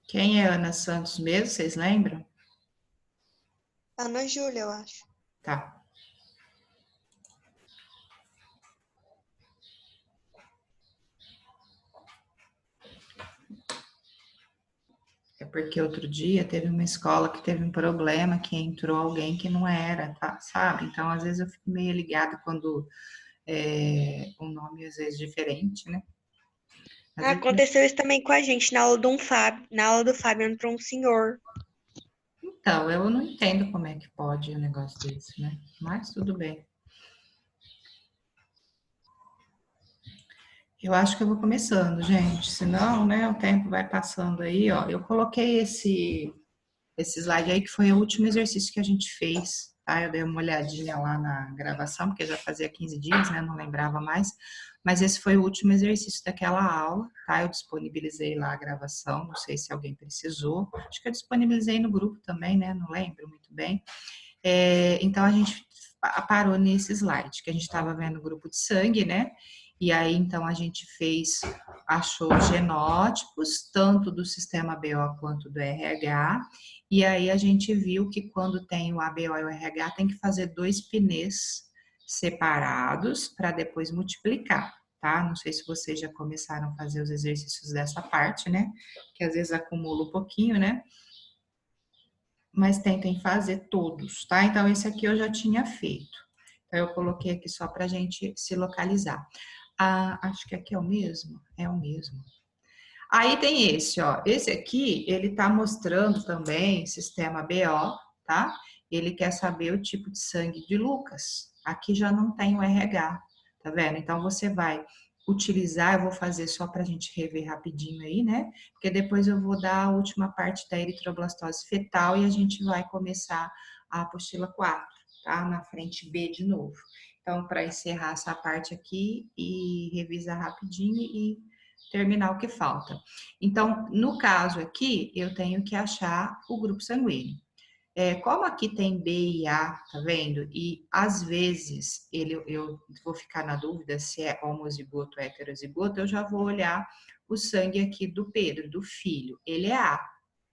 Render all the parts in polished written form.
Quem é Ana Santos mesmo, vocês lembram? Ana Júlia, eu acho. Tá. É porque outro dia teve uma escola que teve um problema, que entrou alguém que não era, tá? Sabe? Então, às vezes eu fico meio ligada quando o nome às vezes é diferente, né? Às vezes, Aconteceu isso também com a gente na aula do Fábio. Na aula do Fábio entrou um senhor. então, eu não entendo como é que pode um negócio desse, né? Mas tudo bem. Eu acho que eu vou começando, gente. Senão, né, o tempo vai passando aí, ó. Eu coloquei esse slide aí que foi o último exercício que a gente fez, tá? Eu dei uma olhadinha lá na gravação, porque já fazia 15 dias, né? Não lembrava mais. Mas esse foi o último exercício daquela aula, tá? Eu disponibilizei lá a gravação, não sei se alguém precisou. Acho que eu disponibilizei no grupo também, né? Não lembro muito bem. Então a gente parou nesse slide, que a gente estava vendo o grupo de sangue, né? E aí, então, a gente achou genótipos, tanto do sistema BO quanto do RH, e aí a gente viu que quando tem o ABO e o RH, tem que fazer 2 pinês separados para depois multiplicar, tá? Não sei se vocês já começaram a fazer os exercícios dessa parte, né? Que às vezes acumula um pouquinho, né? Mas tentem fazer todos, tá? Então, esse aqui eu já tinha feito. Então, eu coloquei aqui só para a gente se localizar. Ah, acho que aqui é o mesmo? É o mesmo. Aí tem esse, ó. Esse aqui, ele tá mostrando também sistema BO, tá? Ele quer saber o tipo de sangue de Lucas. Aqui já não tem o RH, tá vendo? Então, você vai utilizar, eu vou fazer só para a gente rever rapidinho aí, né? Porque depois eu vou dar a última parte da eritroblastose fetal e a gente vai começar a apostila 4, tá? Na frente B de novo. Então, para encerrar essa parte aqui e revisar rapidinho e terminar o que falta. Então, no caso aqui, eu tenho que achar o grupo sanguíneo. Como aqui tem B e A, tá vendo? E às vezes eu vou ficar na dúvida se é homozigoto ou heterozigoto, eu já vou olhar o sangue aqui do Pedro, do filho. Ele é A,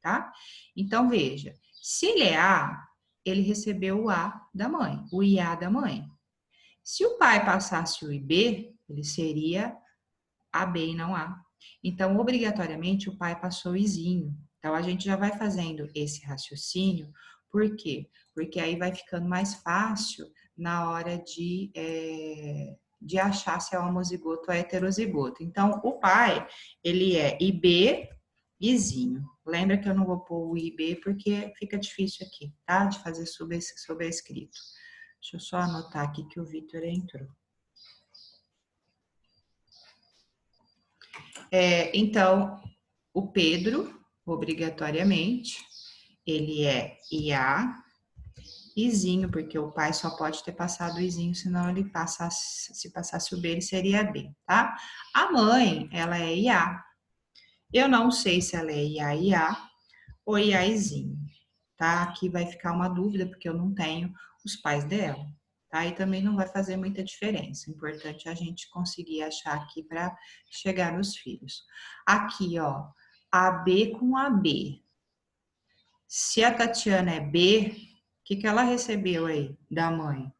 tá? Então veja, se ele é A, ele recebeu o A da mãe, o IA da mãe. Se o pai passasse o IB, ele seria AB e não A. Então, obrigatoriamente, o pai passou o izinho. Então, a gente já vai fazendo esse raciocínio. Por quê? Porque aí vai ficando mais fácil na hora de achar se é homozigoto ou heterozigoto. Então, o pai, ele é IB, izinho. Lembra que eu não vou pôr o IB porque fica difícil aqui, tá? De fazer sobrescrito. Deixa eu só anotar aqui que o Vitor entrou. Então, o Pedro, obrigatoriamente, ele é IA, Izinho, porque o pai só pode ter passado o Izinho, senão ele passasse, se passasse o B, ele seria B, tá? A mãe, ela é IA. Eu não sei se ela é IA ou IA Izinho, tá? Aqui vai ficar uma dúvida, porque eu não tenho os pais dela, tá? E também não vai fazer muita diferença. O importante é a gente conseguir achar aqui para chegar nos filhos. Aqui, ó, AB com AB. Se a Tatiana é B, o que ela recebeu aí da mãe?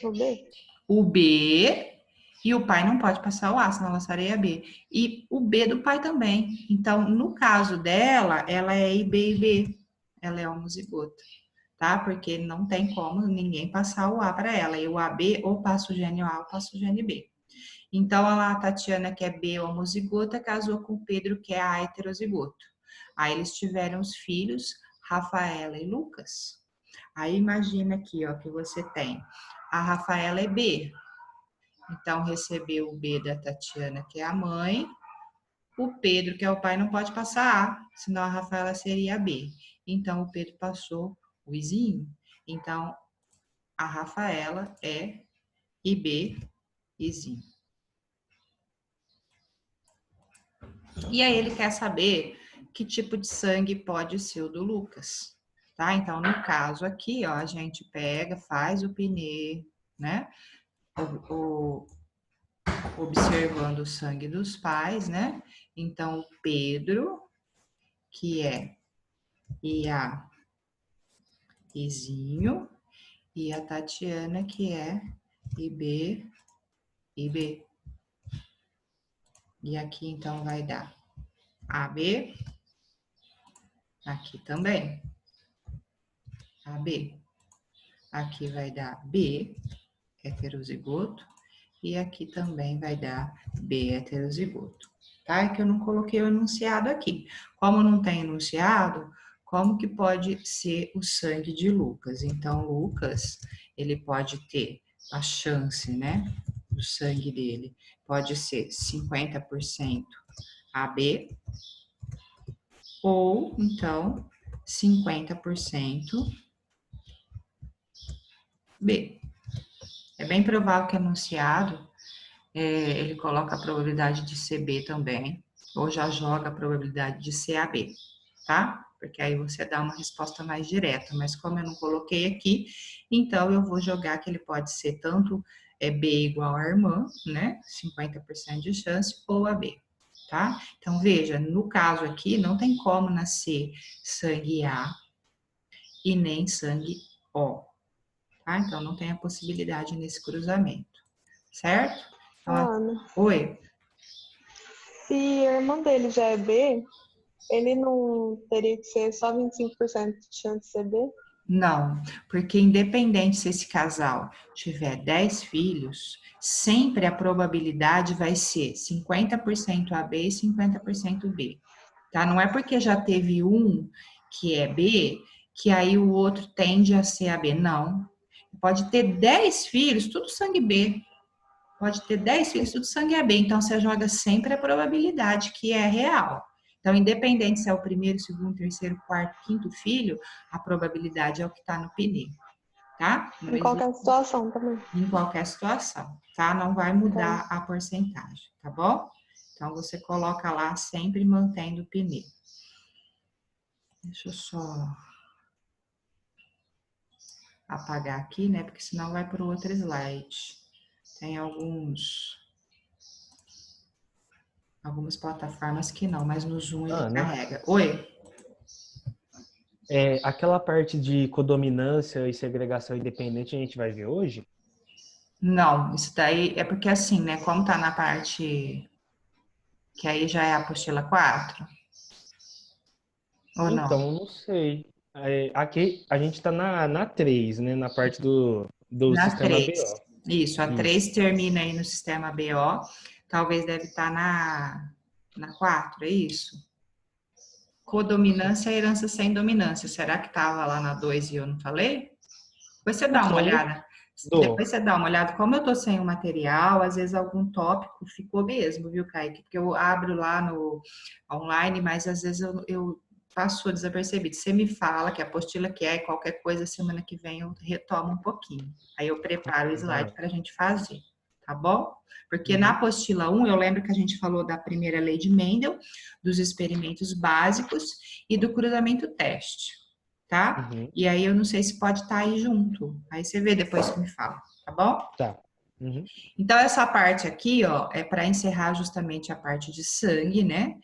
O B? O B, e o pai não pode passar o A, senão ela seria B. E o B do pai também. Então, no caso dela, ela é IB. Ela é homozigota, tá? Porque não tem como ninguém passar o A para ela. E o AB ou passa o gene A ou passa o gene B. Então, a Tatiana, que é B homozigota, casou com o Pedro, que é A heterozigoto. Aí eles tiveram os filhos, Rafaela e Lucas. Aí imagina aqui, ó, que você tem a Rafaela é B, então recebeu o B da Tatiana, que é a mãe, o Pedro, que é o pai, não pode passar A, senão a Rafaela seria B. Então o Pedro passou o Izinho. Então a Rafaela é IB, Izinho. E aí ele quer saber que tipo de sangue pode ser o do Lucas, tá? Então, no caso aqui, ó, a gente pega, faz o pinê, né? O observando o sangue dos pais, né? Então, o Pedro, que é IA Izinho, e a Tatiana, que é IB, IB. E aqui, então, vai dar AB, aqui também, AB. Aqui vai dar B, heterozigoto, e aqui também vai dar B heterozigoto. Tá? É que eu não coloquei o enunciado aqui. Como não tem enunciado, como que pode ser o sangue de Lucas? Então, Lucas, ele pode ter a chance, né, do sangue dele, pode ser 50% AB, ou, então, 50% B. É bem provável que enunciado ele coloca a probabilidade de ser B também, ou já joga a probabilidade de ser AB, tá? Porque aí você dá uma resposta mais direta, mas como eu não coloquei aqui, então eu vou jogar que ele pode ser tanto B igual a irmã, né? 50% de chance, ou AB, tá? Então veja, no caso aqui, não tem como nascer sangue A e nem sangue O, tá? Então não tem a possibilidade nesse cruzamento, certo? Ô, Então, Ana, oi. se a irmã dele já é B, ele não teria que ser só 25% de chance de ser B? Não, porque independente se esse casal tiver 10 filhos, sempre a probabilidade vai ser 50% AB e 50% B, tá? Não é porque já teve um que é B, que aí o outro tende a ser AB, não. Pode ter 10 filhos, tudo sangue B. Pode ter 10 filhos, tudo sangue AB. Então, você joga sempre a probabilidade, que é real. Então, independente se é o primeiro, segundo, terceiro, quarto, quinto filho, a probabilidade é o que está no pneu, tá? Não Em existe qualquer situação também. em qualquer situação, tá? Não vai Então, mudar a porcentagem, tá bom? Então, você coloca lá sempre mantendo o pneu. Deixa eu só apagar aqui, né? Porque senão vai para o outro slide. Tem algumas plataformas que não, mas no Zoom ele Ana, carrega. Oi? aquela parte de codominância e segregação independente a gente vai ver hoje? Não, isso daí é porque assim, né? Como tá na parte que aí já é a apostila 4 ou não? Então, não sei. Aqui a gente está na 3, né? Na parte do Na sistema 3. BO. Isso, a Isso. 3 termina aí no sistema BO, talvez deve estar na 4, é isso? Codominância e herança sem dominância. Será que estava lá na 2 e eu não falei? Depois você dá uma Então, olhada. Depois dou. você dá uma olhada. Como eu tô sem o material, às vezes algum tópico ficou mesmo, viu, Kaique? Porque eu abro lá no online, mas às vezes eu passo desapercebido. Você me fala que a apostila que é, e qualquer coisa, semana que vem eu retomo um pouquinho. Aí eu preparo o slide Vai. para a gente fazer, tá bom? Porque na Uhum. apostila 1, eu lembro que a gente falou da primeira lei de Mendel, dos experimentos básicos e do cruzamento teste, tá? Uhum. E aí eu não sei se pode estar aí junto. Aí você vê depois que me fala, tá bom? Tá. Uhum. Então essa parte aqui, ó, é para encerrar justamente a parte de sangue, né?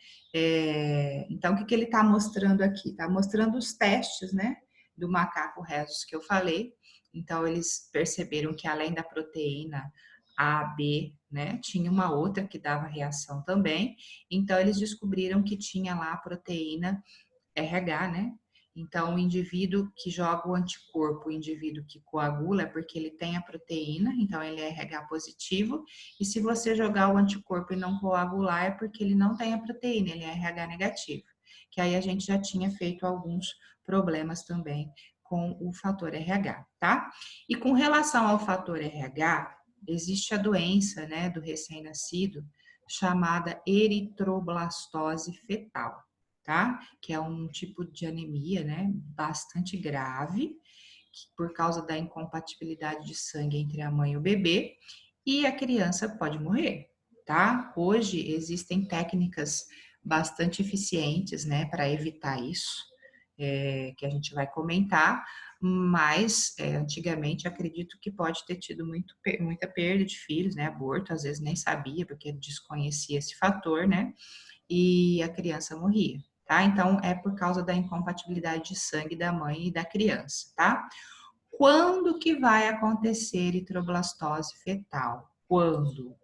Então o que que ele está mostrando aqui? Está mostrando os testes, né? Do macaco rhesus que eu falei. Então eles perceberam que além da proteína A, B, né, tinha uma outra que dava reação também. Então eles descobriram que tinha lá a proteína RH, né? Então, o indivíduo que joga o anticorpo, o indivíduo que coagula, é porque ele tem a proteína, então ele é RH positivo. E se você jogar o anticorpo e não coagular, é porque ele não tem a proteína, ele é RH negativo. Que aí a gente já tinha feito alguns problemas também com o fator RH, tá? E com relação ao fator RH, existe a doença, né, do recém-nascido, chamada eritroblastose fetal, tá? Que é um tipo de anemia, né, bastante grave, por causa da incompatibilidade de sangue entre a mãe e o bebê, e a criança pode morrer, tá? Hoje existem técnicas bastante eficientes, né, para evitar isso, que a gente vai comentar, mas antigamente acredito que pode ter tido muita perda de filhos, né? Aborto, às vezes nem sabia, porque desconhecia esse fator, né? E a criança morria, tá? Então, é por causa da incompatibilidade de sangue da mãe e da criança, tá? Quando que vai acontecer eritroblastose fetal? Quando?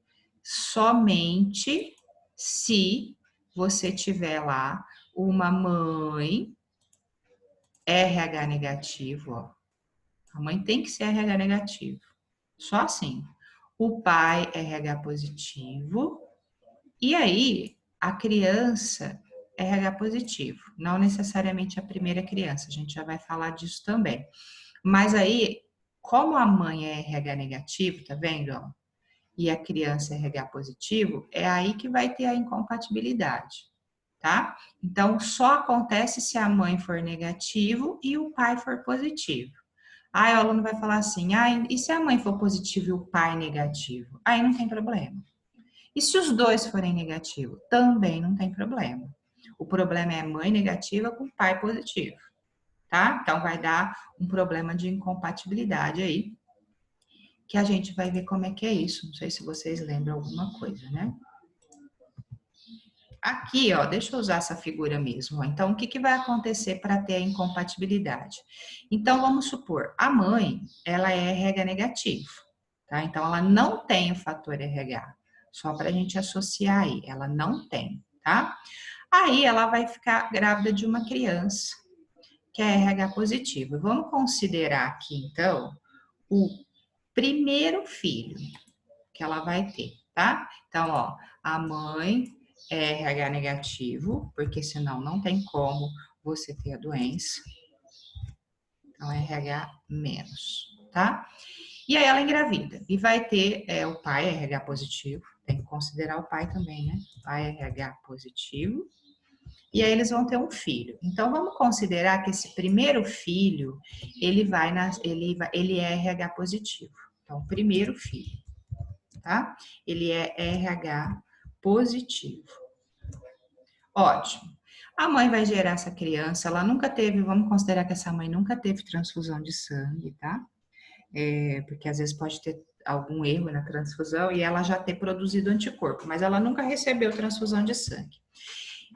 Somente se você tiver lá uma mãe RH negativo, ó. A mãe tem que ser RH negativo. Só assim. O pai RH positivo. E aí, a criança RH positivo. Não necessariamente a primeira criança. A gente já vai falar disso também. Mas aí, como a mãe é RH negativo, tá vendo, ó? E a criança é RH positivo, é aí que vai ter a incompatibilidade, tá? Então, só acontece se a mãe for negativo e o pai for positivo. Aí o aluno vai falar assim, e se a mãe for positiva e o pai negativo? Aí não tem problema. E se os dois forem negativos? Também não tem problema. O problema é a mãe negativa com o pai positivo, tá? Então vai dar um problema de incompatibilidade aí, que a gente vai ver como é que é isso. Não sei se vocês lembram alguma coisa, né? Aqui, ó, deixa eu usar essa figura mesmo. Ó. Então, o que, que vai acontecer para ter a incompatibilidade? Então, vamos supor, a mãe, ela é RH negativo, tá? Então, ela não tem o fator RH. Só para a gente associar aí, ela não tem, tá? Aí, ela vai ficar grávida de uma criança que é RH positivo. Vamos considerar aqui, então, o primeiro filho que ela vai ter, tá? Então, ó, a mãe é RH negativo, porque senão não tem como você ter a doença. Então, é RH menos, tá? E aí ela engravida e vai ter o pai RH positivo, tem que considerar o pai também, né? Pai RH positivo. E aí eles vão ter um filho. Então vamos considerar que esse primeiro filho, ele é RH positivo. Então, o primeiro filho, tá? Ele é RH positivo. Ótimo. A mãe vai gerar essa criança, ela nunca teve, vamos considerar que essa mãe nunca teve transfusão de sangue, tá? Porque às vezes pode ter algum erro na transfusão e ela já ter produzido anticorpo, mas ela nunca recebeu transfusão de sangue.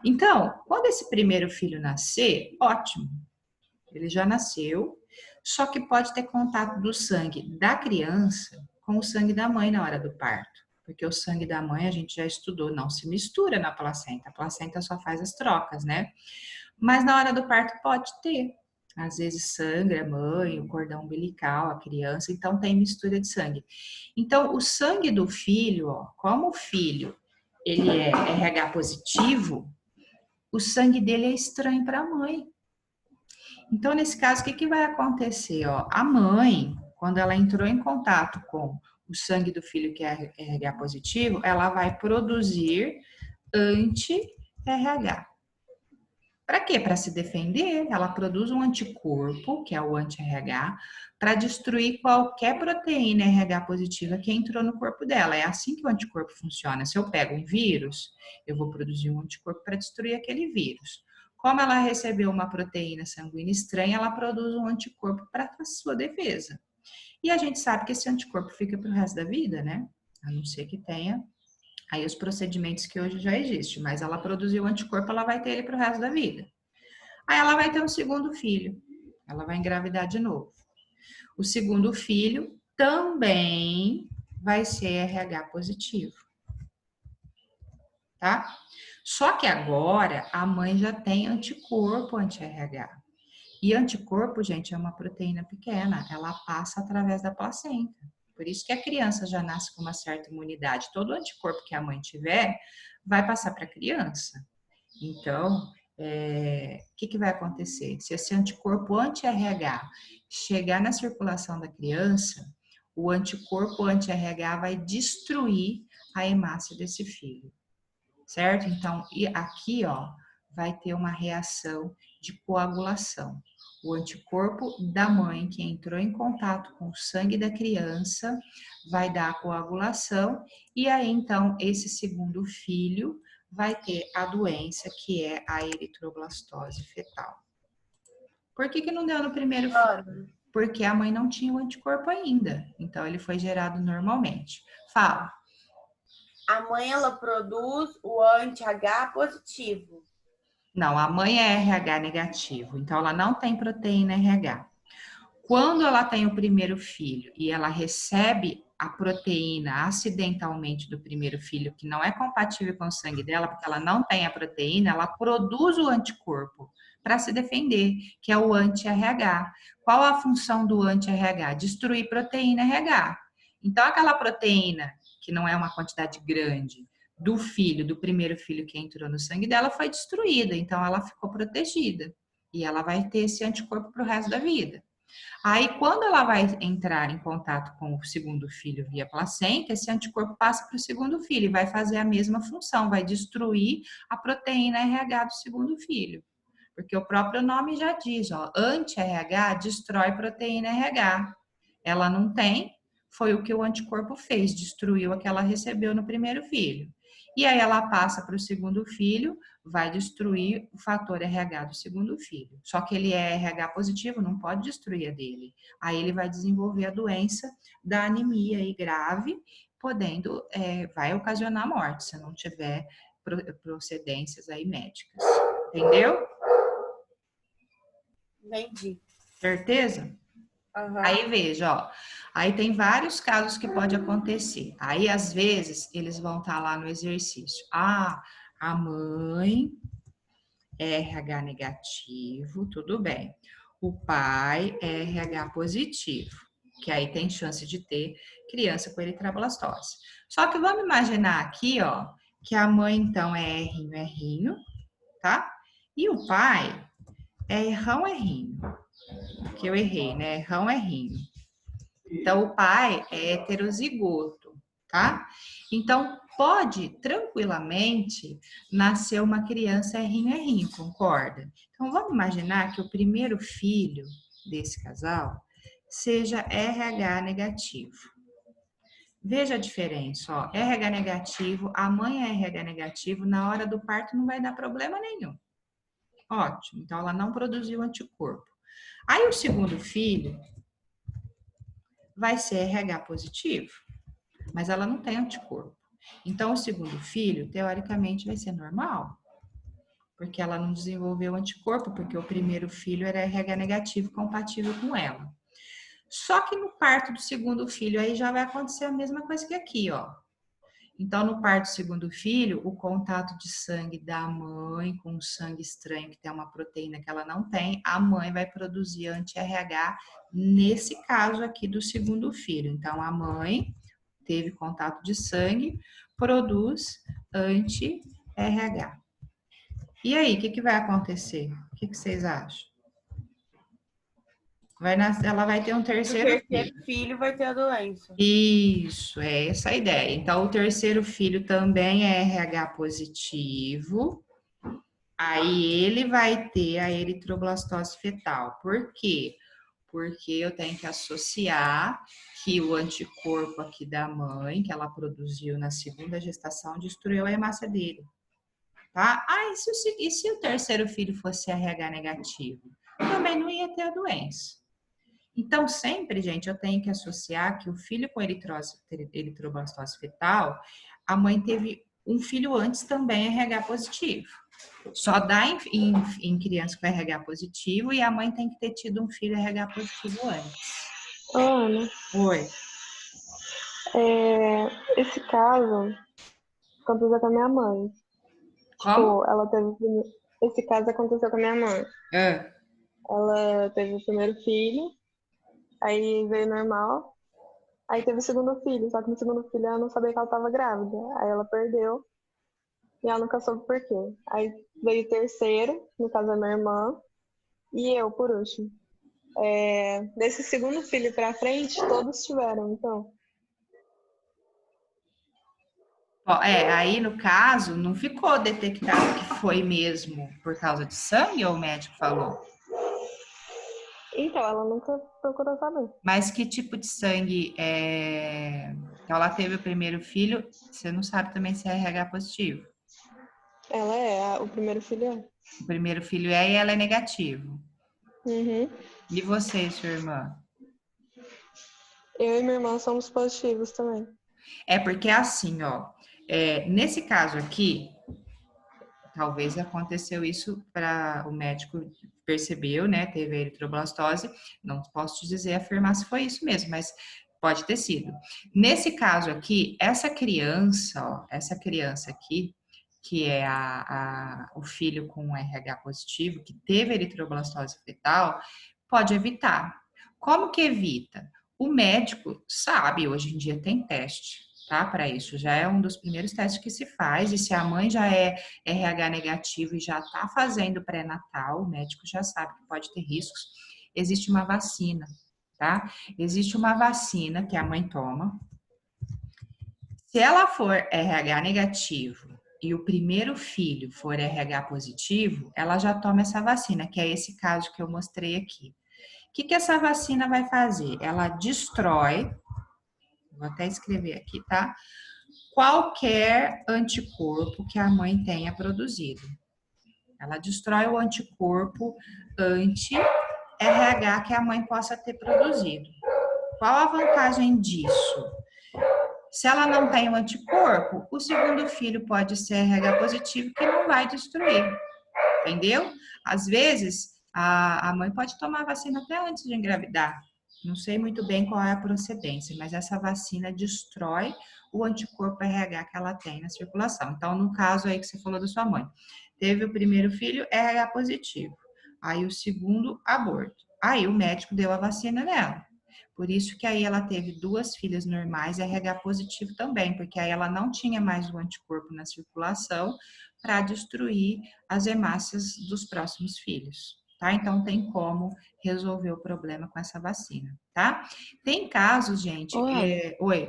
Então, quando esse primeiro filho nascer, ótimo, ele já nasceu, só que pode ter contato do sangue da criança com o sangue da mãe na hora do parto, porque o sangue da mãe a gente já estudou, não se mistura na placenta, a placenta só faz as trocas, né? Mas na hora do parto pode ter. Às vezes sangra a mãe, o cordão umbilical, a criança, então tem mistura de sangue. Então, o sangue do filho, ó, como o filho ele é RH positivo, o sangue dele é estranho para a mãe. Então, nesse caso, o que vai acontecer? Ó? A mãe, quando ela entrou em contato com o sangue do filho que é RH positivo, ela vai produzir anti-RH. Para quê? Para se defender, ela produz um anticorpo, que é o anti-RH, para destruir qualquer proteína RH positiva que entrou no corpo dela. É assim que o anticorpo funciona. Se eu pego um vírus, eu vou produzir um anticorpo para destruir aquele vírus. Como ela recebeu uma proteína sanguínea estranha, ela produz um anticorpo para a sua defesa. E a gente sabe que esse anticorpo fica para o resto da vida, né? A não ser que tenha aí os procedimentos que hoje já existem, mas ela produziu o anticorpo, ela vai ter ele para o resto da vida. Aí ela vai ter um segundo filho, ela vai engravidar de novo. O segundo filho também vai ser RH positivo, tá? Só que agora a mãe já tem anticorpo anti-RH. E anticorpo, gente, é uma proteína pequena, ela passa através da placenta. Por isso que a criança já nasce com uma certa imunidade. Todo anticorpo que a mãe tiver vai passar para a criança. Então, o que vai acontecer? Se esse anticorpo anti-RH chegar na circulação da criança, o anticorpo anti-RH vai destruir a hemácia desse filho, certo? Então, aqui, ó, vai ter uma reação de coagulação. O anticorpo da mãe que entrou em contato com o sangue da criança vai dar a coagulação e aí então esse segundo filho vai ter a doença que é a eritroblastose fetal. Por que que não deu no primeiro filho? Ana, Porque a mãe não tinha o anticorpo ainda. Então, ele foi gerado normalmente. Fala. A mãe, ela produz o anti-H positivo. Não, a mãe é RH negativo. Então, ela não tem proteína RH. Quando ela tem o primeiro filho e ela recebe a proteína acidentalmente do primeiro filho, que não é compatível com o sangue dela, porque ela não tem a proteína, ela produz o anticorpo para se defender, que é o anti-RH. Qual a função do anti-RH? Destruir proteína RH. Então, aquela proteína, que não é uma quantidade grande, do filho, do primeiro filho que entrou no sangue dela, foi destruída. Então, ela ficou protegida. E ela vai ter esse anticorpo para o resto da vida. Aí, quando ela vai entrar em contato com o segundo filho via placenta, esse anticorpo passa para o segundo filho e vai fazer a mesma função, vai destruir a proteína RH do segundo filho. Porque o próprio nome já diz, ó, anti-RH destrói proteína RH. Ela não tem, foi o que o anticorpo fez, destruiu a que ela recebeu no primeiro filho. E aí ela passa para o segundo filho, vai destruir o fator RH do segundo filho. Só que ele é RH positivo, não pode destruir a dele. Aí ele vai desenvolver a doença da anemia aí grave, podendo, vai ocasionar morte, se não tiver procedências aí médicas. Entendeu? Entendi. Certeza? Uhum. Aí veja, ó, aí tem vários casos que pode acontecer. Aí às vezes eles vão estar lá no exercício. Ah, a mãe é RH negativo, tudo bem. O pai é RH positivo, que aí tem chance de ter criança com eritroblastose. Só que vamos imaginar aqui, ó, que a mãe então é errinho, tá? E o pai é errinho. Que eu errei, né? Errinho. Então, o pai é heterozigoto, tá? Então, pode tranquilamente nascer uma criança errinho, concorda? Então, vamos imaginar que o primeiro filho desse casal seja RH negativo. Veja a diferença, ó. RH negativo, a mãe é RH negativo, na hora do parto não vai dar problema nenhum. Ótimo, então ela não produziu anticorpo. Aí o segundo filho vai ser RH positivo, mas ela não tem anticorpo. Então, o segundo filho, teoricamente, vai ser normal, porque ela não desenvolveu anticorpo, porque o primeiro filho era RH negativo, compatível com ela. Só que no parto do segundo filho, aí já vai acontecer a mesma coisa que aqui, ó. Então, no parto do segundo filho, o contato de sangue da mãe com um sangue estranho, que tem uma proteína que ela não tem, a mãe vai produzir anti-RH nesse caso aqui do segundo filho. Então, a mãe teve contato de sangue, produz anti-RH. E aí, o que vai acontecer? O que vocês acham? Ela vai ter um O terceiro terceiro filho vai ter a doença. Isso, é essa a ideia. Então, o terceiro filho também é RH positivo. Aí ele vai ter a eritroblastose fetal. Por quê? Porque eu tenho que associar que o anticorpo aqui da mãe, que ela produziu na segunda gestação, destruiu a hemácia dele. Tá? Ah, e se o terceiro filho fosse RH negativo? Também não ia ter a doença. Então, sempre, gente, eu tenho que associar que o filho com eritroblastose fetal, a mãe teve um filho antes também RH positivo. Só dá em criança com RH positivo e a mãe tem que ter tido um filho RH positivo antes. Ana, Oi. esse caso aconteceu com a minha mãe. Como? Tipo, ela teve. Esse caso aconteceu com a minha mãe. Ela teve o primeiro filho, aí veio normal. Aí teve o segundo filho, só que no segundo filho ela não sabia que ela estava grávida. Aí ela perdeu e ela nunca soube por quê. Aí veio o terceiro, no caso da minha irmã, e eu por último. Desse segundo filho pra frente, todos tiveram, então. Aí no caso, não ficou detectado que foi mesmo por causa de sangue ou o médico falou? Então, ela nunca procurou saber. Mas que tipo de sangue Então, ela teve o primeiro filho, você não sabe também se é RH positivo. Ela o primeiro filho é. O primeiro filho é e ela é negativo. Uhum. E você e sua irmã? Eu e minha irmã somos positivos também. É porque assim, ó, nesse caso aqui, talvez aconteceu isso para o médico percebeu, né? Teve a eritroblastose. Não posso te dizer, afirmar se foi isso mesmo, mas pode ter sido. Nesse caso aqui, essa criança, ó, essa criança aqui, que é o filho com RH positivo, que teve eritroblastose fetal, pode evitar. Como que evita? O médico sabe, hoje em dia tem teste, tá? Para isso, já é um dos primeiros testes que se faz, e se a mãe já é RH negativo e já está fazendo pré-natal, o médico já sabe que pode ter riscos. Existe uma vacina, tá? Existe uma vacina que a mãe toma. Se ela for RH negativo e o primeiro filho for RH positivo, ela já toma essa vacina, que é esse caso que eu mostrei aqui. O que essa vacina vai fazer? Ela destrói, vou até escrever aqui, tá? Qualquer anticorpo que a mãe tenha produzido. Ela destrói o anticorpo anti-RH que a mãe possa ter produzido. Qual a vantagem disso? Se ela não tem o anticorpo, o segundo filho pode ser RH positivo que não vai destruir, entendeu? Às vezes, a mãe pode tomar a vacina até antes de engravidar. Não sei muito bem qual é a procedência, mas essa vacina destrói o anticorpo RH que ela tem na circulação. Então, no caso aí que você falou da sua mãe, teve o primeiro filho RH positivo, aí o segundo aborto. Aí o médico deu a vacina nela. Por isso que aí ela teve 2 filhas normais RH positivo também, porque aí ela não tinha mais o anticorpo na circulação para destruir as hemácias dos próximos filhos, tá? Então tem como resolver o problema com essa vacina, tá? Tem casos, gente. Ô, Ana, Oi,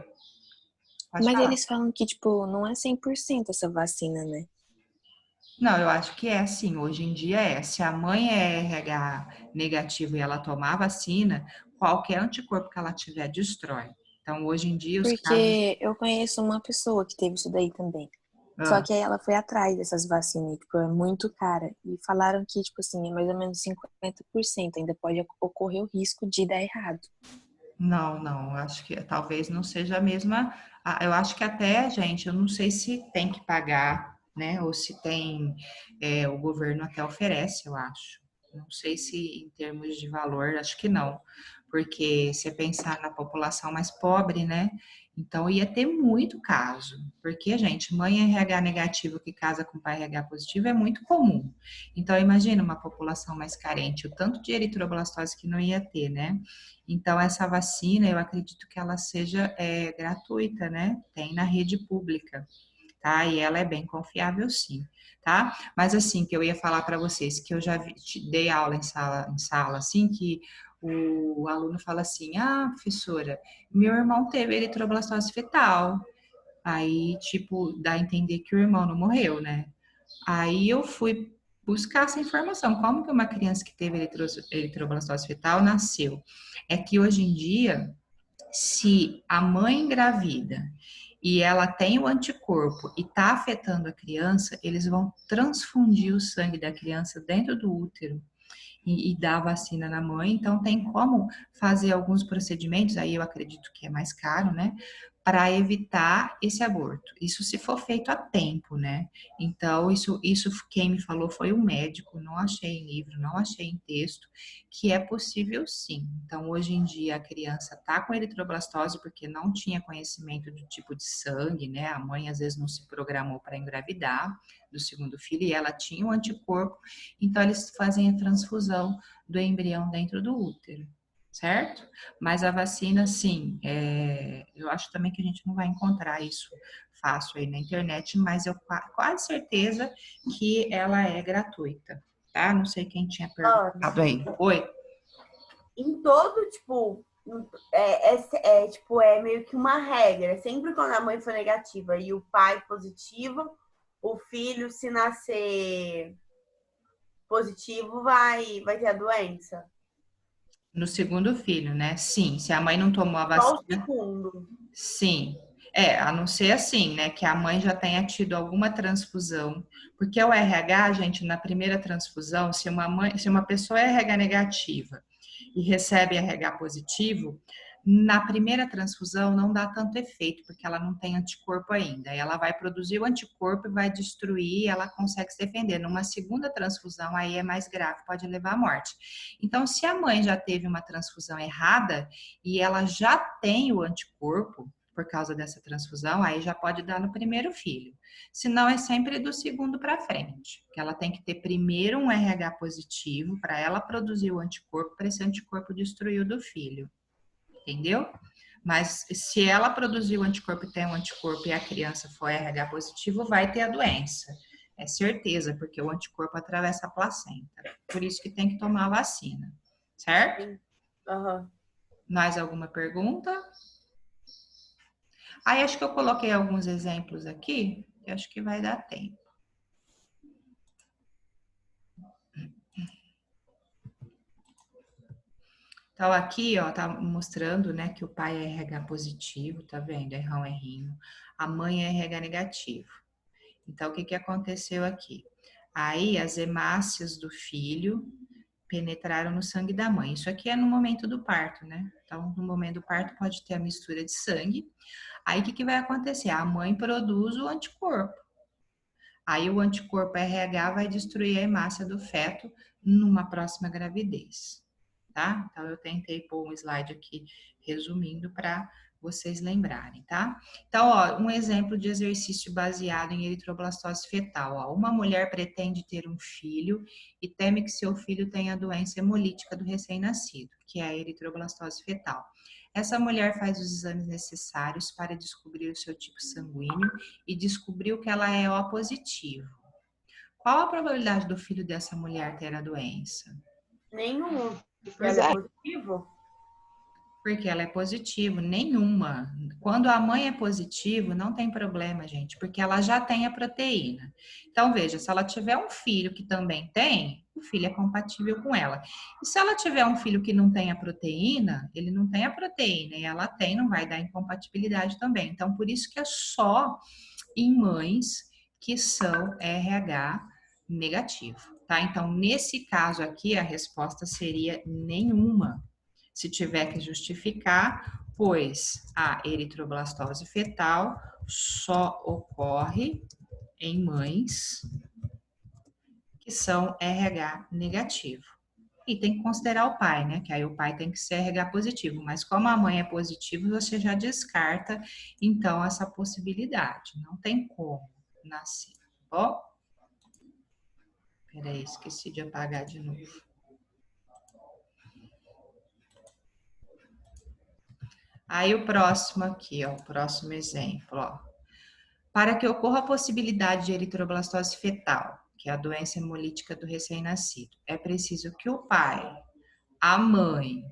pode mas falar. eles falam que, tipo, não é 100% essa vacina, né? Não, eu acho que é assim, hoje em dia é. Se a mãe é RH negativo e ela tomar a vacina, qualquer anticorpo que ela tiver destrói. Então, hoje em dia, os casos. Porque eu conheço uma pessoa que teve isso daí também. Só Ah, que aí ela foi atrás dessas vacinas, e, tipo, é muito cara. E falaram que, tipo assim, é mais ou menos 50%. Ainda pode ocorrer o risco de dar errado. não, acho que talvez não seja a mesma. Eu acho que até, gente, eu não sei se tem que pagar, né? Ou se tem, o governo até oferece, eu acho. Não sei se em termos de valor, acho que não. Porque se pensar na população mais pobre, né? Então ia ter muito caso. Porque, gente, mãe RH negativo que casa com pai RH positivo é muito comum. Então, imagina uma população mais carente, o tanto de eritroblastose que não ia ter, né? Então, essa vacina, eu acredito que ela seja gratuita, né? Tem na rede pública, tá? E ela é bem confiável, sim, tá? Mas, assim, que eu ia falar para vocês, que eu já dei aula em sala, assim, que o aluno fala assim, professora, meu irmão teve eritroblastose fetal. Aí, tipo, dá a entender que o irmão não morreu, né? Aí eu fui buscar essa informação. Como que uma criança que teve eritroblastose fetal nasceu? É que hoje em dia, se a mãe engravida e ela tem o anticorpo e está afetando a criança, eles vão transfundir o sangue da criança dentro do útero e dar a vacina na mãe. Então, tem como fazer alguns procedimentos, aí eu acredito que é mais caro, né? Para evitar esse aborto. Isso se for feito a tempo, né? Então, isso quem me falou foi um médico, não achei em livro, não achei em texto, que é possível sim. Então, hoje em dia, a criança está com eritroblastose porque não tinha conhecimento do tipo de sangue, né? A mãe às vezes não se programou para engravidar do segundo filho e ela tinha um anticorpo, então eles fazem a transfusão do embrião dentro do útero, certo? Mas a vacina, sim, eu acho também que a gente não vai encontrar isso fácil aí na internet, mas eu quase certeza que ela é gratuita, tá? Não sei quem tinha perguntado aí. Oi? Em todo, tipo, tipo, é meio que uma regra. Sempre quando a mãe for negativa e o pai positivo, o filho, se nascer positivo, vai ter a doença. No segundo filho, né? Sim, se a mãe não tomou a Só o vacina, segundo. sim. A não ser assim, né, que a mãe já tenha tido alguma transfusão, porque o RH, gente, na primeira transfusão, se uma pessoa é RH negativa e recebe RH positivo, na primeira transfusão não dá tanto efeito, porque ela não tem anticorpo ainda. Ela vai produzir o anticorpo e vai destruir, e ela consegue se defender. Numa segunda transfusão, aí é mais grave, pode levar à morte. Então, se a mãe já teve uma transfusão errada e ela já tem o anticorpo, por causa dessa transfusão, aí já pode dar no primeiro filho. Se não, é sempre do segundo para frente. Que ela tem que ter primeiro um RH positivo para ela produzir o anticorpo, para esse anticorpo destruir o do filho. Entendeu? Mas se ela produzir o anticorpo e tem um anticorpo e a criança for RH positivo, vai ter a doença. É certeza, porque o anticorpo atravessa a placenta. Por isso que tem que tomar a vacina. Certo? Uhum. Mais alguma pergunta? Aí acho que eu coloquei alguns exemplos aqui, que acho que vai dar tempo. Então aqui, ó, tá mostrando, né, que o pai é RH positivo, tá vendo? Errão, errinho. A mãe é RH negativo. Então o que que aconteceu aqui? Aí as hemácias do filho penetraram no sangue da mãe. Isso aqui é no momento do parto, né? Então no momento do parto pode ter a mistura de sangue. Aí o que que vai acontecer? A mãe produz o anticorpo. Aí o anticorpo RH vai destruir a hemácia do feto numa próxima gravidez, tá? Então eu tentei pôr um slide aqui resumindo para vocês lembrarem, tá? Então, ó, um exemplo de exercício baseado em eritroblastose fetal, ó. Uma mulher pretende ter um filho e teme que seu filho tenha a doença hemolítica do recém-nascido, que é a eritroblastose fetal. Essa mulher faz os exames necessários para descobrir o seu tipo sanguíneo e descobriu que ela é O positivo. Qual a probabilidade do filho dessa mulher ter a doença? Nenhum. Porque ela é positivo? Porque ela é positivo, nenhuma. Quando a mãe é positivo, não tem problema, gente, porque ela já tem a proteína. Então, veja, se ela tiver um filho que também tem, o filho é compatível com ela. E se ela tiver um filho que não tem a proteína, ele não tem a proteína e ela tem, não vai dar incompatibilidade também. Então, por isso que é só em mães que são RH negativo, tá? Então, nesse caso aqui, a resposta seria nenhuma. Se tiver que justificar, pois a eritroblastose fetal só ocorre em mães que são RH negativo. E tem que considerar o pai, né? Que aí o pai tem que ser RH positivo. Mas como a mãe é positiva, você já descarta, então, essa possibilidade. Não tem como nascer, tá bom? Peraí, esqueci de apagar de novo. Aí o próximo aqui, ó, o próximo exemplo, ó. Para que ocorra a possibilidade de eritroblastose fetal, que é a doença hemolítica do recém-nascido, é preciso que o pai, a mãe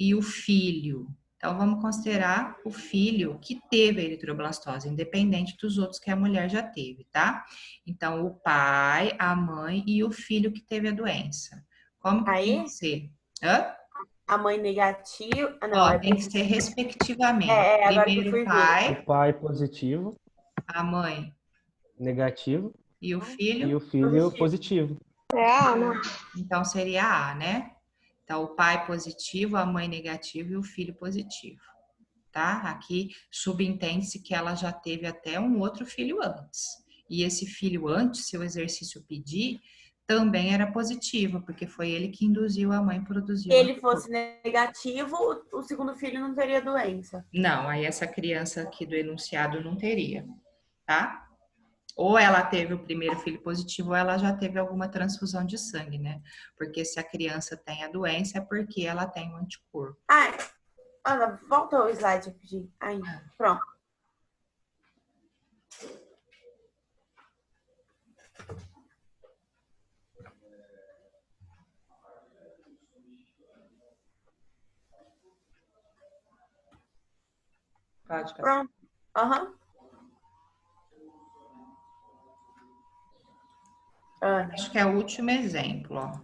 e o filho, então vamos considerar o filho que teve a eritroblastose, independente dos outros que a mulher já teve, tá? Então, o pai, a mãe e o filho que teve a doença. Como que tem que ser? Hã? A mãe negativa. Não, Ó, tem que ser respectivamente. Agora que eu Primeiro fui o pai. O pai positivo, A mãe negativo, e o e filho? o filho positivo. Não. Então seria A, né? Então o pai positivo, a mãe negativa e o filho positivo, tá? Aqui subentende-se que ela já teve até um outro filho antes. E esse filho antes, se o exercício pedir, também era positivo, porque foi ele que induziu a mãe a produzir. Se ele fosse negativo, o segundo filho não teria doença. Não, aí essa criança aqui do enunciado não teria, tá? Ou ela teve o primeiro filho positivo, ou ela já teve alguma transfusão de sangue, né? Porque se a criança tem a doença, é porque ela tem um anticorpo. Ana, volta o slide aqui. Aí, pronto. Pode passar. Pronto. Aham. Acho que é o último exemplo, ó.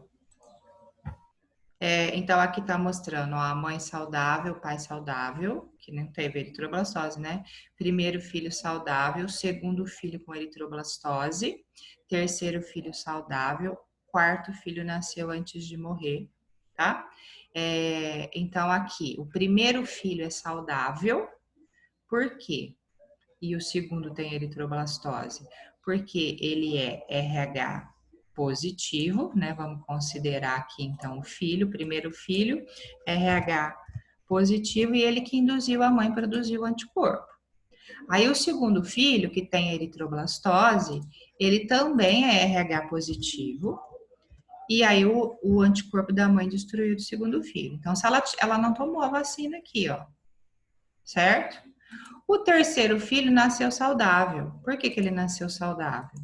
Então, aqui está mostrando ó, a mãe saudável, pai saudável, que não teve eritroblastose, né? Primeiro filho saudável, segundo filho com eritroblastose, terceiro filho saudável, quarto filho nasceu antes de morrer, tá? Então, aqui, o primeiro filho é saudável, por quê? E o segundo tem eritroblastose? Porque ele é RH positivo, né? Vamos considerar aqui então o filho, o primeiro filho, RH positivo e ele que induziu a mãe a produzir o anticorpo. Aí o segundo filho, que tem eritroblastose, ele também é RH positivo. E aí o anticorpo da mãe destruiu do segundo filho. Então, se ela não tomou a vacina aqui, ó, certo? O terceiro filho nasceu saudável. Por que que ele nasceu saudável?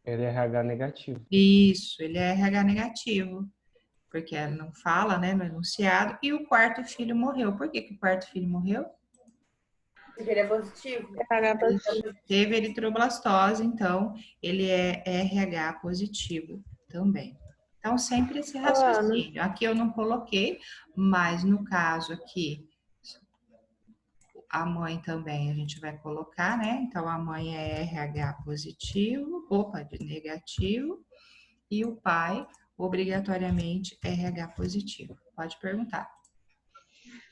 Ele é RH negativo. Isso, ele é RH negativo, porque ela não fala, né, no enunciado. E o quarto filho morreu. Por que que o quarto filho morreu? Porque ele é positivo. Ele teve eritroblastose, então ele é RH positivo também. Então, sempre esse raciocínio. Aqui eu não coloquei, mas no caso aqui, a mãe também a gente vai colocar, né? Então, a mãe é RH positivo, negativo, e o pai, obrigatoriamente, RH positivo. Pode perguntar.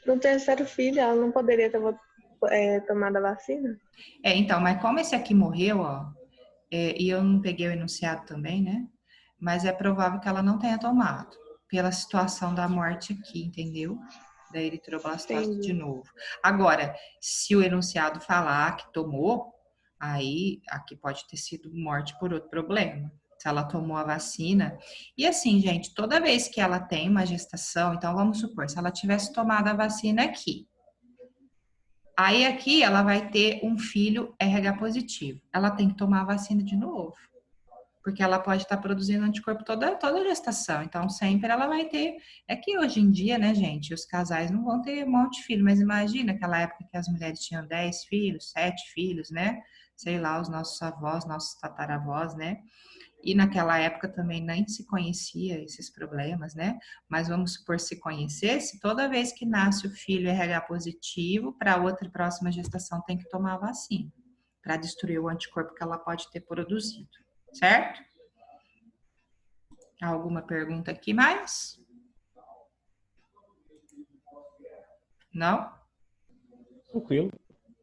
No terceiro filho, ela não poderia ter tomado a vacina? Então, mas como esse aqui morreu, ó, e eu não peguei o enunciado também, né? Mas é provável que ela não tenha tomado, pela situação da morte aqui, entendeu? Da eritroblastose de novo. Agora, se o enunciado falar que tomou, aí aqui pode ter sido morte por outro problema. Se ela tomou a vacina. E assim, gente, toda vez que ela tem uma gestação, então vamos supor, se ela tivesse tomado a vacina aqui, aí aqui ela vai ter um filho RH positivo. Ela tem que tomar a vacina de novo. Porque ela pode estar produzindo anticorpo toda a gestação. Então, sempre ela vai ter. É que hoje em dia, né, gente, os casais não vão ter um monte de filho, mas imagina aquela época que as mulheres tinham 10 filhos, 7 filhos, né? Sei lá, os nossos avós, nossos tataravós, né? E naquela época também nem se conhecia esses problemas, né? Mas vamos supor, se conhecesse, toda vez que nasce o filho RH positivo, para outra próxima gestação tem que tomar a vacina, para destruir o anticorpo que ela pode ter produzido, certo? Alguma pergunta aqui mais? Não? Tranquilo.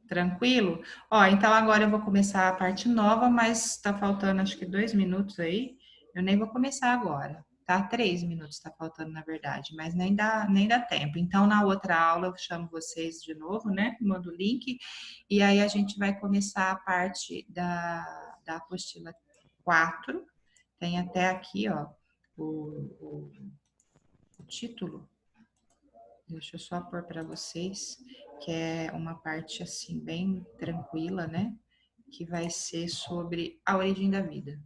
Tranquilo? Ó, então agora eu vou começar a parte nova, mas tá faltando acho que 2 minutos aí. Eu nem vou começar agora, tá? 3 minutos tá faltando, na verdade, mas nem dá tempo. Então, na outra aula eu chamo vocês de novo, né? Mando o link e aí a gente vai começar a parte da apostila 4. Tem até aqui, ó, o título. Deixa eu só pôr para vocês, que é uma parte assim bem tranquila, né? Que vai ser sobre a origem da vida,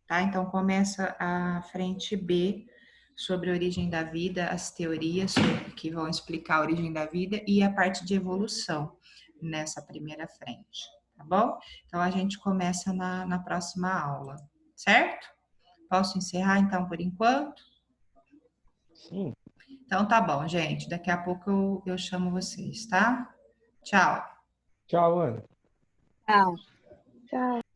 tá? Então começa a frente B sobre a origem da vida, as teorias que vão explicar a origem da vida e a parte de evolução nessa primeira frente, tá bom? Então a gente começa na próxima aula, certo? Posso encerrar então por enquanto? Sim. Então tá bom, gente. Daqui a pouco eu chamo vocês, tá? Tchau. Tchau, Ana. Tchau. Tchau.